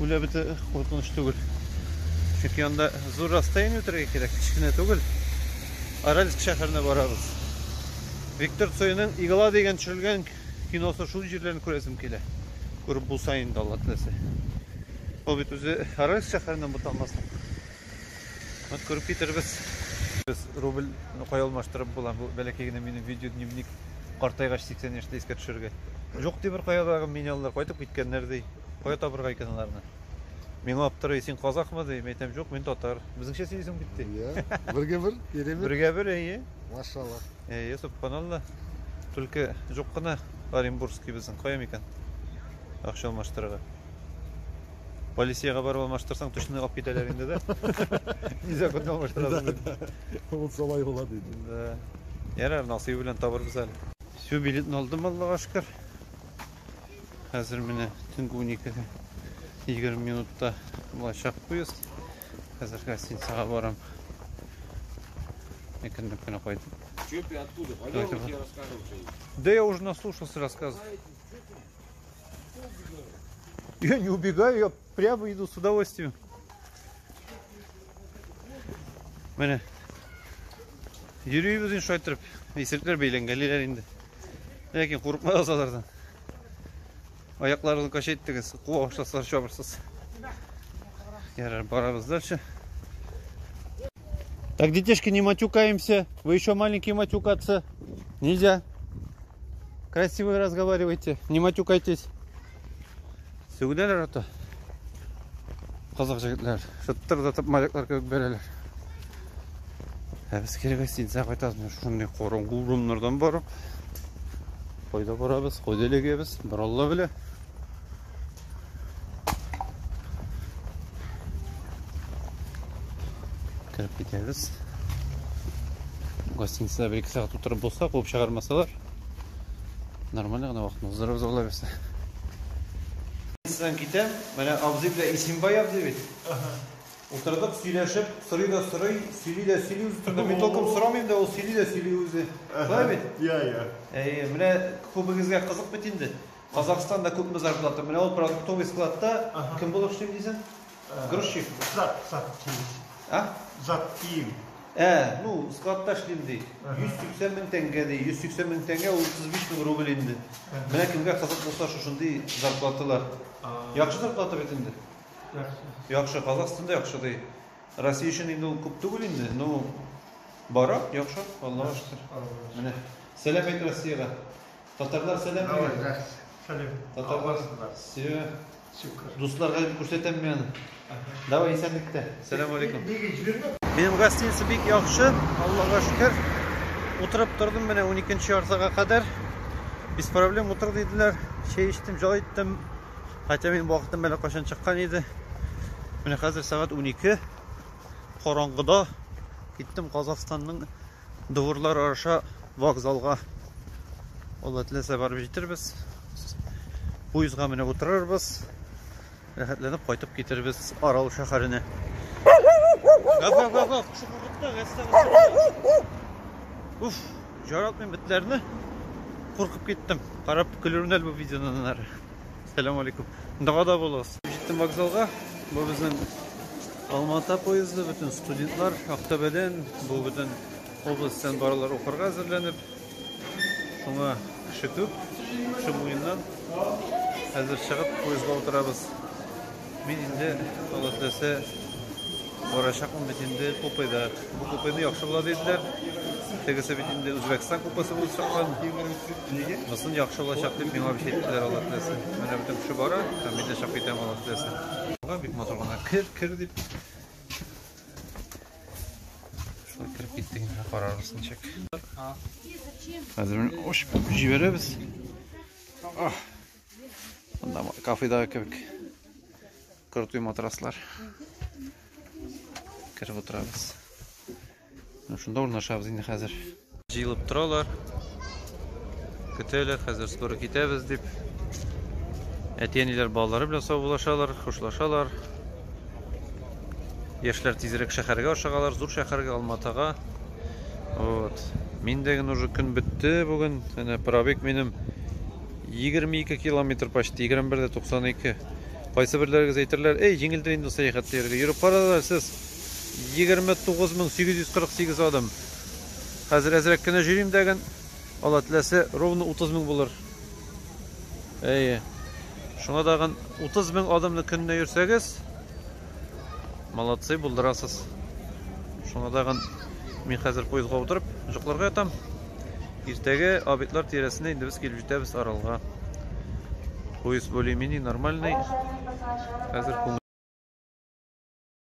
үлә бите куркыныч түгел. Чөнки анда зур расстояние үтәргә кирәк, кичкенә түгел. Аральск шәһәренә барабыз. Виктор Цойның Игла дигән төшерелгән киносы шул җирләрне күрәсем килә. Көріп болсайын да Алла тілесе. Ол бет өзі Аральск шәһәреннән буталмасын. Вот көріп кетербіз. Біз рубль қоя алмаштырып болам. Бұл бәләкей генә минем видео дневник қартайғаш 80 яшьтә искә төшерергә. Жоқ дибер қоядагы миналар кайтып киткәннәр ди. Кая табырга икән аларны. Миңа аптырый, син казакмы ди? Мен әйтәм, жоқ, мен татар. Безнеңчә син исең битте. Бергә-бер, керемет. Бергә-бер, Машалла. Субханалла. Только жоқ кына Оренбургский безнең кая микән? Акча алмаштырырга. Полициягә барып алмаштырсаң, точно алып китәләр инде да. Незаконно алмаштырасың. Ул салай була диде. Да. Ярар, насыйбы белән табырбыз әле. Всё, билетны алдым, Аллага шөкер. Хәзер менә төнге 12-гә 20 минутта булачак поезд. Хәзер гостиницага барам. Мекенне кына кайтып. Чёпи откуда? Пойдем, я тебе расскажу. Да я уже наслушался рассказов. Я не убегаю, я прямо иду с удовольствием. Менә йөрибез инде шайтырып, исеркләр бәйләнгәнләр инде. Ләкин курыкмагыз алардан. Аякларыгызны качайттыгыз, куа башласалар чабырсыз. Ярар, барабыз дальше. Так, детишки, не матюкаемся. Вы еще маленькие, матюкаться нельзя. Красиво разговаривайте, не матюкайтесь. Сөгүләр ата. Казак җегетләр, шыттырдатып маяклар кебек бәрәләр. Без кирәк гостиницага кайтабыз. Шундый корыңгы урыннардан барып, кайда барабыз, кайда элегебез, бер Алла белә. Кирип китәбез. Гостиницада 1-2 сәгать утырып булса, куып чыгармасалар, нормально гына вакытны уздырып узыла берсе. Сен китәм, менә абзый белән Исимбай абзый бит. Утырдык, сөйләшеп, сорый да сорый, сөйли дә сөйли үзе. Мен толком сорамыйм да, ул сөйли дә сөйли үзе. Шулай бит? Я. Менә күбегезгә кызык бит инде. Казакстанда күпме зарплата. Менә ул продуктовый складта кем булып эшлим дисәң? Грузчик. Зат киим. Ну, складта эшлим ди. 180 мең тәңгә ди. 180 мең тәңгә, 35 мең рубль инде. Менә кемгә кызык булса, шушындый зарплаталар. Яхшы зарплата бит инде. Яхшы, Казакстанда яхшы ди. Россия өчен инде ул күп түгел инде. Ну, бара, яхшы, Аллага шөкер. Менә сәлам әйт Россиягә. Татарлар сәлам әйт. Сәлам. Татарлар. Сия. Дусларга күрсәтәм мен. Давай исәнлектә. Сәлам алейкум. Benim гостиница бик яхшы, Аллага шөкер. Утырып тордым менә 12-нче яртыга кадәр. Без проблем утыр диделәр. Чәй эчтем, җай иттем. Хәтта мин вакытым белән кашан чыккан иде. Менә хәзер сәгать 12. Караңгыда киттем Казакстанның дувырлар аша вокзалга. Алла теләсә барып җитербез. Поездга менә утырырбыз. Рәхәтләнеп кайтып китербез Арал шәһәренә. Гап. Уф, жаратмыйм битләрне. Куркып киттем. Карап көлөрүнәл бу видеонан ары. Сәлам алейкум. Дагада булыгыз. Җиттем вокзалга. Бу безнең Алматы поезды бүтін студентлар Ақтөбеден, бұл бүтін облыстан баралар оқырға әзірленіп, шуңа кіші көп, кіші мойыннан әзір шығып поезға отырабыз. Мен енді Алла тілесе барашақпын бит енді Купайда. Бұл Купайны яқшы болады еділер. Тегісі бит енді Өзбекстан Купасы болып шыққан. Мысын яқшы болашақ деп мен абиш еттілер Алла тілесе. Мен бүтін күші бара, мен де шақ кетем Алла тілесе. Бик моторғана кір деп. Шылай кіріп кеттігін қарарысын чек. Қазір мен ұшып жібереміз. Мұнда кафедағы кебік. Крутой матраслар. Кіріп отырабыз. Шында орнашабыз енді қазір. Жиылып тұралар. Күтелер, қазір скоро кетеміз деп. Әтенелер балалары біле сау болашалар, қошлашалар. Ешлер тезірек шәһәрге ашығалар, зұр шәһәрге Алматыға. Мен деген уже күн бітті бүгін. Пробег менім 22 километр почти, 21-92. Қайсы бірлеріңіз айтырлар, жеңілдер енді саяхаттарга жүріп баралар сіз. 29848 адам. Қазір әзірек кіні жүрейм деген, Алла тілесе ровно 30 000 болар. Шуңа дағын 30 000 адамны күніне жүрсәгіз, молодцы бұлдырасыз. Шуңа дағын мен қазір поезға отырып, жұқларға ятам. Ертеге абитлар тересіне енді біз келіп жетеміз аралға. Поезд более-менее нормальный. Қазір